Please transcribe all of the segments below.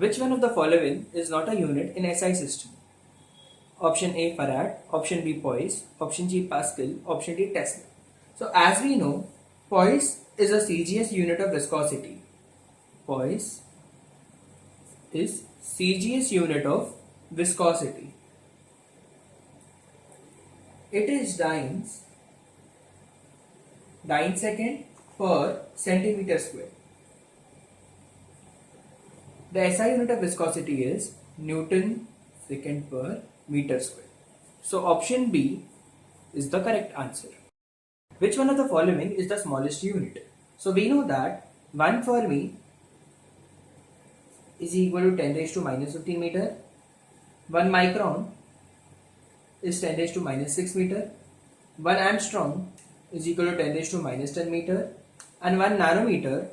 Which one of the following is not a unit in SI system? Option A Farad, option B Poise, option G Pascal, option D Tesla. So as we know, Poise is a CGS unit of viscosity. Poise is CGS unit of viscosity. It is dynes second per centimeter square. The SI unit of viscosity is Newton second per meter square. So option B is the correct answer. Which one of the following is the smallest unit? So we know that 1 Fermi is equal to 10 raised to minus 15 meter. 1 micron is 10 raised to minus 6 meter. 1 angstrom is equal to 10 raised to minus 10 meter. And 1 nanometer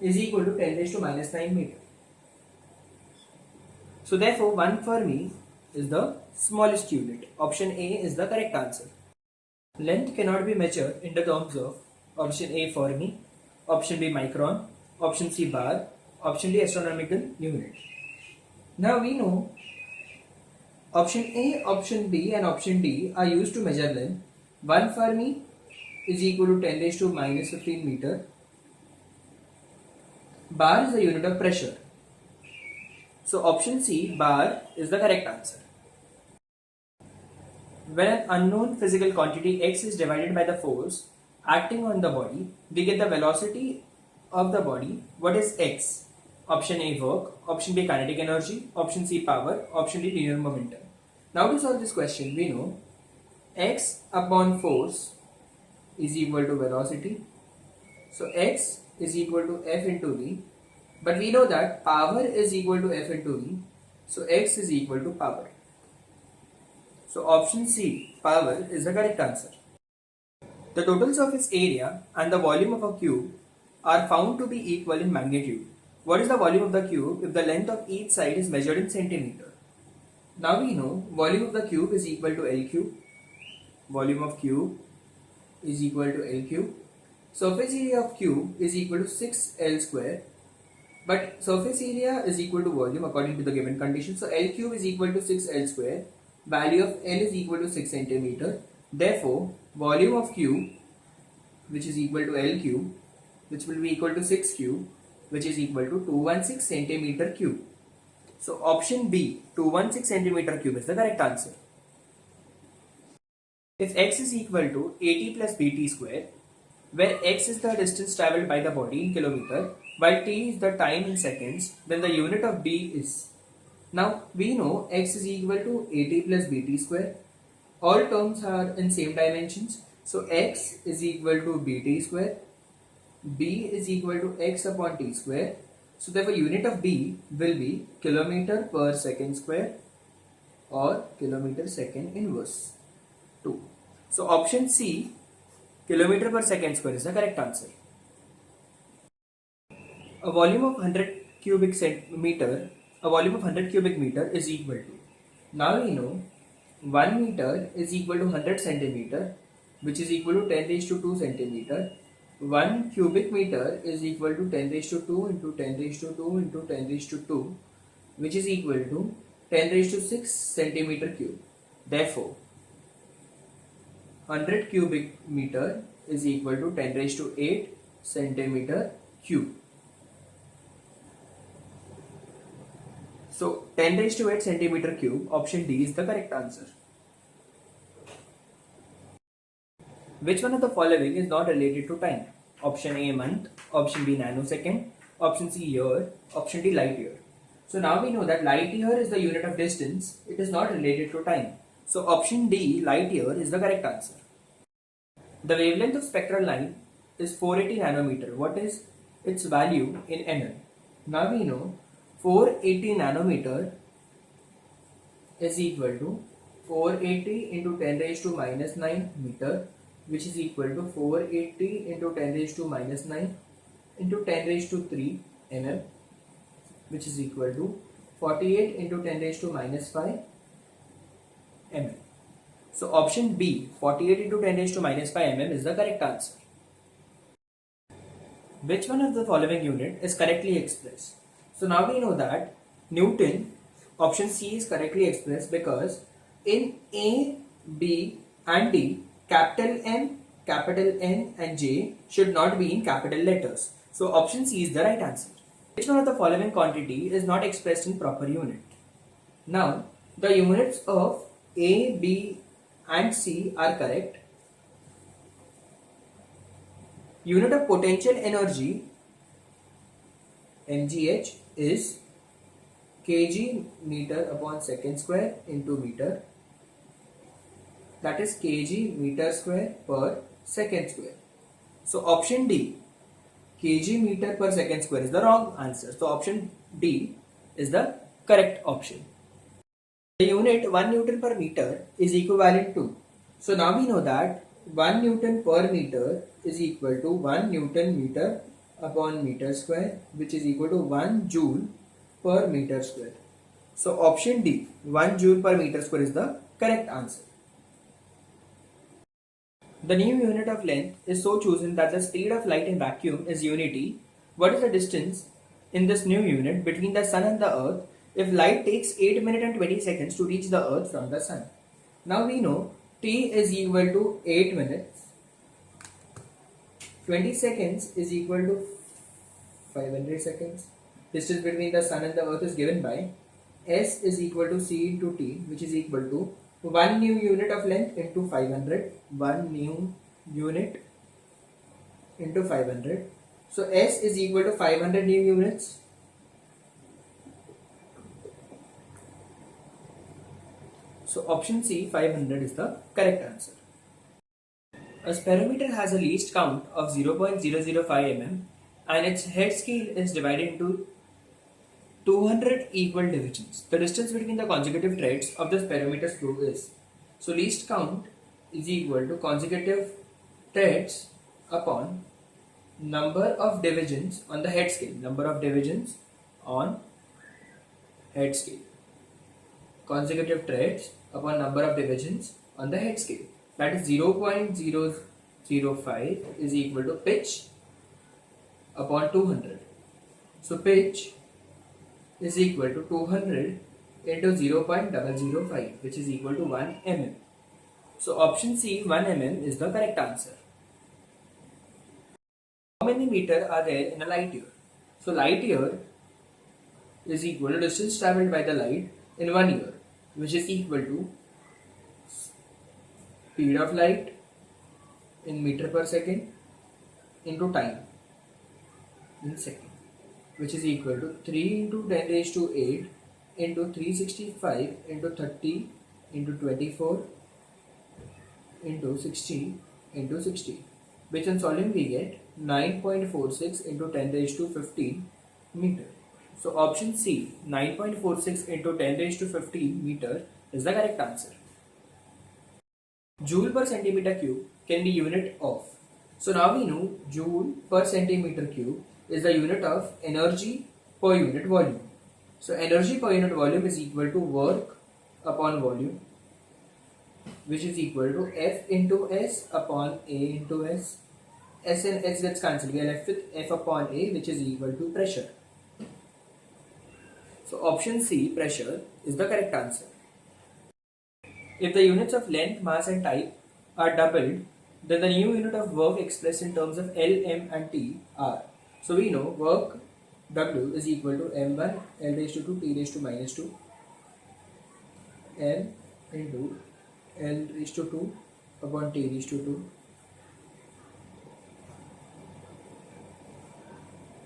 is equal to 10 raised to minus 9 meter. So therefore 1 Fermi is the smallest unit. Option A is the correct answer. Length cannot be measured in the terms of option A Fermi, option B micron, option C bar, option D astronomical unit. Now we know option A, option B and option D are used to measure length. 1 Fermi is equal to 10 raised to minus 15 meter. Bar is the unit of pressure. So option C bar is the correct answer. When an unknown physical quantity x is divided by the force acting on the body, we get the velocity of the body. What is x? Option A work, option B kinetic energy, option C power, option D linear momentum. Now to solve this question, we know x upon force is equal to velocity. So x is equal to F into V. But we know that power is equal to F into V. So x is equal to power. So option C, power, is the correct answer. The total surface area and the volume of a cube are found to be equal in magnitude. What is the volume of the cube if the length of each side is measured in centimeter? Now we know volume of the cube is equal to L cube. Volume of cube is equal to L cube. Surface area of cube is equal to 6L square. But surface area is equal to volume according to the given condition. So L cube is equal to 6L square. Value of L is equal to 6 centimeter. Therefore, volume of cube, which is equal to L cube, which will be equal to 6 cube, which is equal to 216 centimeter cube. So option B, 216 centimeter cube, is the correct answer. If x is equal to at plus bt square, where x is the distance travelled by the body in kilometer, while t is the time in seconds, then the unit of d is. Now we know x is equal to at plus bt square. All terms are in same dimensions. So x is equal to bt square. B is equal to x upon t square. So therefore unit of b will be kilometer per second square or kilometer second inverse 2. So option C, kilometer per second square, is the correct answer. A volume of 100 cubic centimeter, a volume of 100 cubic meter is equal to. Now we know 1 meter is equal to 100 centimeter, which is equal to 10 raised to 2 centimeter. 1 cubic meter is equal to 10 raised to 2 into 10 raised to 2 into 10 raised to 2, which is equal to 10 raised to 6 centimeter cube. Therefore, 100 cubic meter is equal to 10 raised to 8 centimeter cube. So 10 raised to 8 centimeter cube, option D, is the correct answer. Which one of the following is not related to time? Option A month, option B nanosecond, option C year, option D light year. So now we know that light year is the unit of distance. It is not related to time. So option D, light year, is the correct answer. The wavelength of spectral line is 480 nanometer. What is its value in mm? Now we know 480 nanometer is equal to 480 into 10 raised to minus 9 meter, which is equal to 480 into 10 raised to minus 9 into 10 raised to 3 mm, which is equal to 48 into 10 raised to minus 5 mm. So option B, 48 into 10 raised to minus 5 mm, is the correct answer. Which one of the following unit is correctly expressed? So now we know that Newton, option C is correctly expressed because in A, B and D, capital M, capital N and J should not be in capital letters. So option C is the right answer. Which one of the following quantity is not expressed in proper unit? Now, the units of A, B and C are correct. Unit of potential energy MGH is kg meter upon second square into meter, that is kg meter square per second square. So option D, kg meter per second square, is the wrong answer. So option D is the correct option. The unit 1 Newton per meter is equivalent to, so now we know that 1 Newton per meter is equal to 1 Newton meter upon meter square, which is equal to 1 joule per meter square. So option D, 1 joule per meter square, is the correct answer. The new unit of length is so chosen that the speed of light in vacuum is unity. What is the distance in this new unit between the sun and the earth if light takes 8 minutes and 20 seconds to reach the earth from the sun? Now we know t is equal to 8 minutes, 20 seconds is equal to 500 seconds. Distance between the sun and the earth is given by S is equal to C into T, which is equal to 1 new unit of length into 500, 1 new unit into 500. So S is equal to 500 new units. So option C, 500, is the correct answer. A sperometer has a least count of 0.005 mm and its head scale is divided into 200 equal divisions. The distance between the consecutive threads of the sperometer screw is, so least count is equal to consecutive threads upon number of divisions on the head scale. Number of divisions on head scale. Consecutive threads upon number of divisions on the head scale. That is 0.005 is equal to pitch upon 200. So pitch is equal to 200 into 0.005, which is equal to 1 mm. So option C, 1 mm, is the correct answer. How many meters are there in a light year? So light year is equal to distance travelled by the light in 1 year, which is equal to speed of light in meter per second into time in second, which is equal to 3 into 10 raised to 8 into 365 into 30 into 24 into 60 into 60, which in solving we get 9.46 into 10 raised to 15 meter. So option C, 9.46 into 10 raised to 15 meter, is the correct answer. Joule per centimeter cube can be unit of. So now we know joule per centimeter cube is the unit of energy per unit volume. So energy per unit volume is equal to work upon volume, which is equal to F into S upon A into S. S and S gets cancelled. We are left with F upon A, which is equal to pressure. So option C, pressure, is the correct answer. If the units of length, mass and type are doubled, then the new unit of work expressed in terms of L, M and T are. So we know work W is equal to M1 L raised to 2 T raised to minus 2 M into L raised to 2 upon T raised to 2.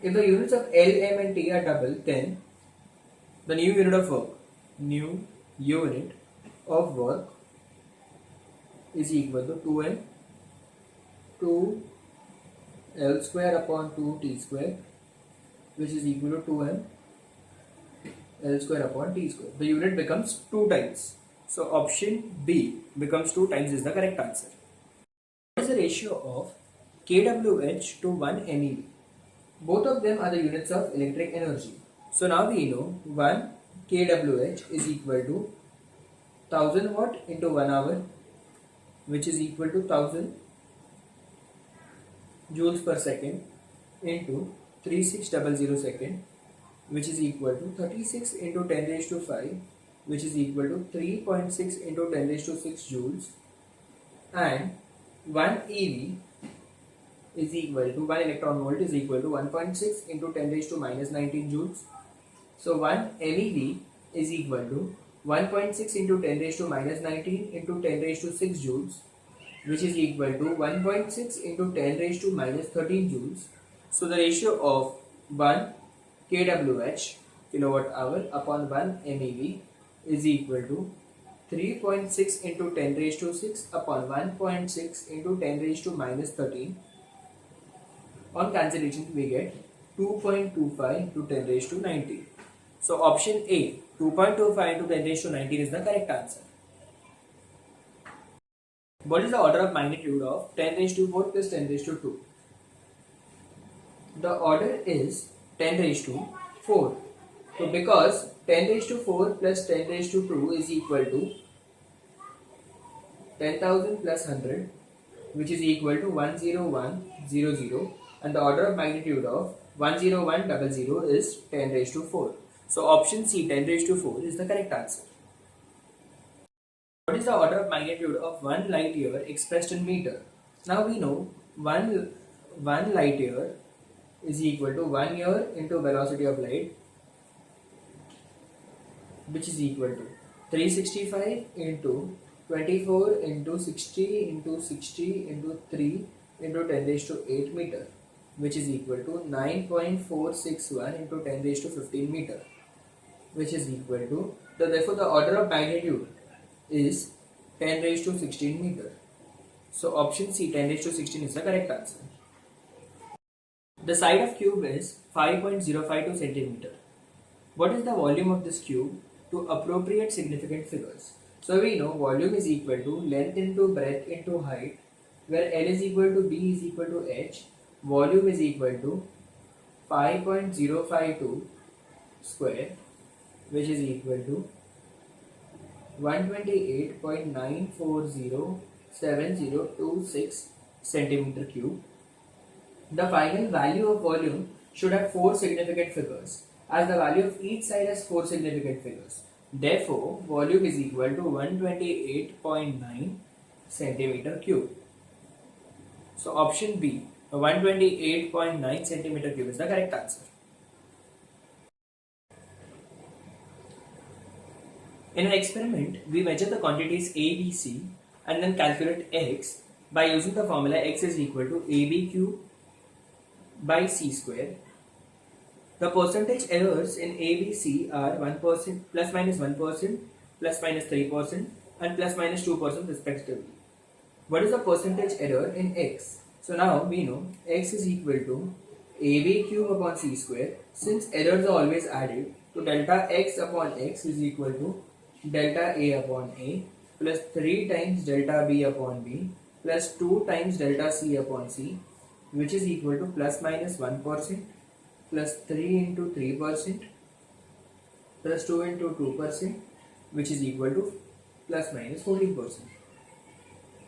If the units of L, M and T are double, then the new unit of work is equal to 2M 2L square upon 2T square, which is equal to 2M L square upon T square. The unit becomes 2 times. So option B becomes 2 times is the correct answer. What is the ratio of kWh to 1 MeV? Both of them are the units of electric energy. So now we know 1 kWh is equal to 1000 watt into 1 hour, which is equal to 1000 joules per second into 3600 second, which is equal to 36 into 10 raised to 5, which is equal to 3.6 into 10 raised to 6 joules, and 1 eV is equal to 1 electron volt is equal to 1.6 into 10 raised to minus 19 joules. So 1 MeV is equal to 1.6 into 10 raised to minus 19 into 10 raised to 6 joules, which is equal to 1.6 into 10 raised to minus 13 joules. So the ratio of 1 kWh kilowatt hour upon 1 MeV is equal to 3.6 into 10 raised to 6 upon 1.6 into 10 raised to minus 13. On cancellation we get 2.25 into 10 raised to 19. So option A, 2.25 into 10 raised to 19 is the correct answer. What is the order of magnitude of 10 raised to 4 plus 10 raised to 2? The order is 10 raised to 4. So because 10 raised to 4 plus 10 raised to 2 is equal to 10,000 plus 100, which is equal to 10100, and the order of magnitude of 10100 is 10 raised to 4. So option C, 10 raised to 4 is the correct answer. What is the order of magnitude of 1 light year expressed in meter? Now we know 1 light year is equal to 1 year into velocity of light, which is equal to 365 into 24 into 60 into 60 into 3 into 10 raised to 8 meter, which is equal to 9.461 into 10 raised to 15 meter, which is equal to, therefore the order of magnitude is 10 raised to 16 meter. So option C, 10 raised to 16 is the correct answer. The side of cube is 5.052 centimeter. What is the volume of this cube to appropriate significant figures? So we know volume is equal to length into breadth into height, where L is equal to B is equal to H. Volume is equal to 5.052 square, which is equal to 128.9407026 centimeter cube. The final value of volume should have 4 significant figures, as the value of each side has 4 significant figures. Therefore, volume is equal to 128.9 centimeter cube. So option B, 128.9 centimeter cube is the correct answer. In an experiment, we measure the quantities A, B, C and then calculate X by using the formula X is equal to AB cube by C square. The percentage errors in ABC are 1%, plus minus 1%, plus minus 3%, and plus minus 2% respectively. What is the percentage error in X? So now we know X is equal to AB cube upon C square. Since errors are always added, so delta X upon X is equal to delta A upon A plus 3 times delta B upon B plus 2 times delta C upon C, which is equal to plus minus 1%, plus 3 into 3%, plus 2 into 2%, which is equal to plus minus 14%.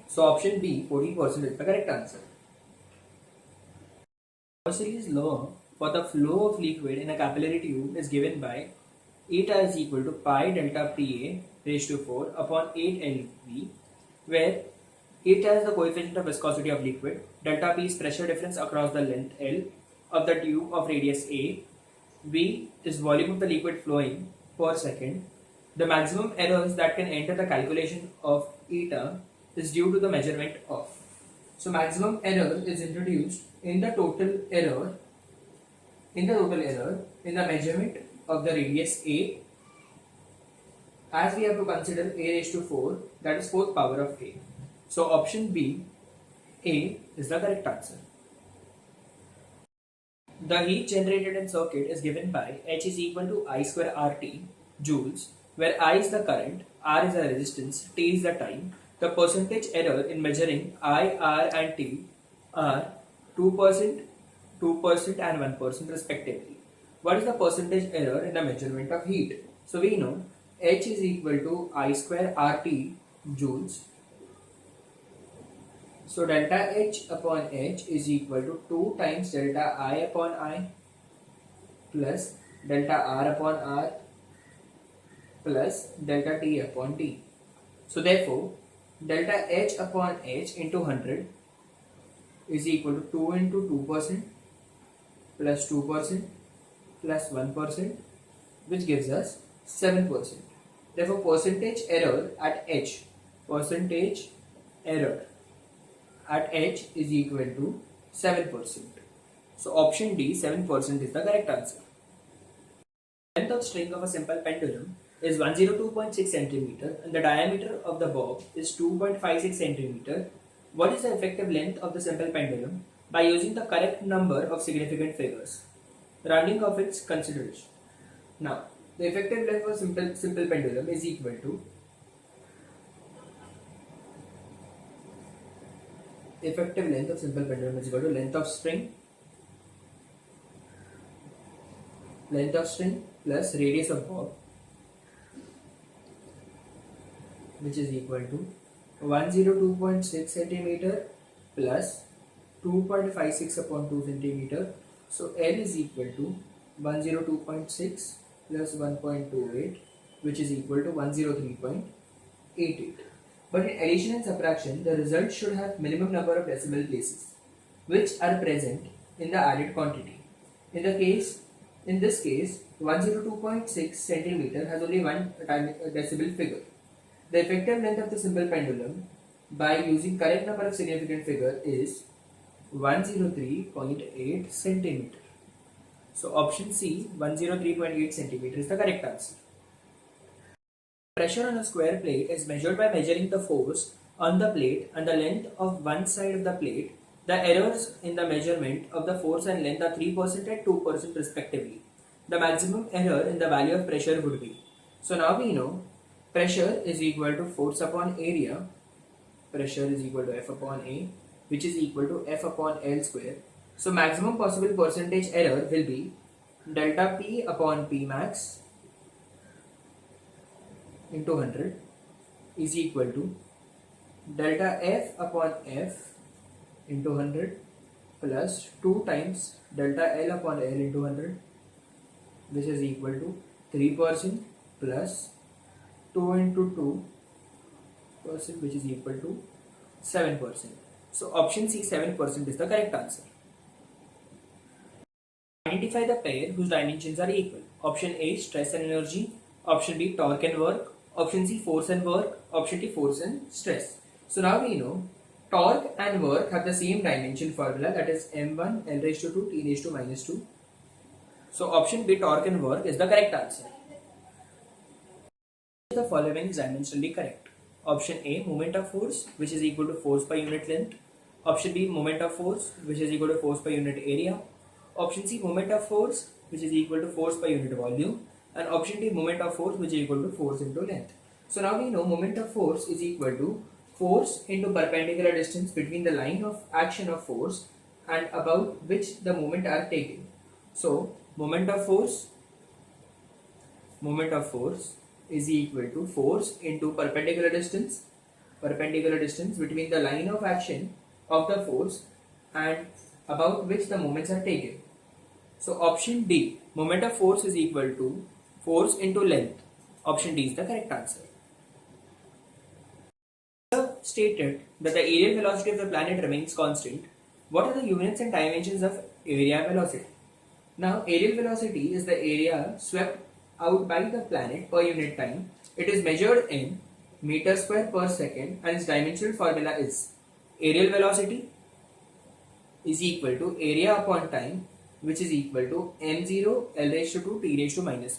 So option B, 14% is the correct answer. Lavoisier's law for the flow of liquid in a capillary tube is given by eta is equal to pi delta Pa raised to 4 upon 8 LV, where eta is the coefficient of viscosity of liquid, delta P is pressure difference across the length L of the tube of radius A, V is volume of the liquid flowing per second. The maximum errors that can enter the calculation of eta is due to the measurement of. So maximum error is introduced in the total error in the measurement of the radius A, as we have to consider A raised to 4, that is 4th power of A. So option B, A is the correct answer. The heat generated in circuit is given by H is equal to I square RT joules, where I is the current, R is the resistance, T is the time. The percentage error in measuring I, R and T are 2%, 2% and 1% respectively. What is the percentage error in the measurement of heat? So we know H is equal to I square RT joules, So delta H upon H is equal to 2 times delta I upon I plus delta R upon R plus delta T upon T. So therefore, delta H upon H into 100 is equal to 2 into 2% plus 2% plus 1%, which gives us 7%. Therefore, percentage error at H is equal to 7%. So option D, 7% is the correct answer. Length of string of a simple pendulum is 102.6 centimeter and the diameter of the bob is 2.56 centimeter. What is the effective length of the simple pendulum by using the correct number of significant figures? Rounding of its consideration. Now, the effective length of simple pendulum is equal to length of string plus radius of bob, which is equal to 102.6 centimeter plus 2.56 upon 2 centimeter. So L is equal to 102.6 plus 1.28, which is equal to 103.88. But in addition and subtraction, the result should have minimum number of decimal places which are present in the added quantity. In this case, 102.6 centimeter has only one decimal figure. The effective length of the simple pendulum by using correct number of significant figure is 103.8 centimeter. So option C, 103.8 centimeter is the correct answer. Pressure on a square plate is measured by measuring the force on the plate and the length of one side of the plate. The errors in the measurement of the force and length are 3% and 2% respectively. The maximum error in the value of pressure would be. So now we know pressure is equal to force upon area. Pressure is equal to F upon A, which is equal to F upon L square. So maximum possible percentage error will be delta P upon P max into 100 is equal to delta F upon F into 100 plus 2 times delta L upon L into 100, which is equal to 3% plus 2 into 2%, which is equal to 7%. So option C, 7% is the correct answer. Identify the pair whose dimensions are equal. Option A, stress and energy. Option B, torque and work. Option C, force and work. Option D, force and stress. So now we know torque and work have the same dimension formula, that is m1 l raised to 2 t raised to minus 2. So option B, torque and work is the correct answer. The following is dimensionally correct. Option A, moment of force, which is equal to force per unit length. Option B, moment of force, which is equal to force per unit area. Option C, moment of force, which is equal to force per unit volume. And option D, moment of force, which is equal to force into length. So now we know moment of force is equal to force into perpendicular distance between the line of action of force and about which the moment are taken. So moment of force is equal to force into perpendicular distance between the line of action of the force and about which the moments are taken. So option D, moment of force is equal to force into length. Option D is the correct answer. Stated that the aerial velocity of the planet remains constant. What are the units and dimensions of area velocity? Now, aerial velocity is the area swept out by the planet per unit time. It is measured in meter square per second and its dimensional formula is aerial velocity is equal to area upon time, which is equal to m0 l raised to 2 t raised to minus 1.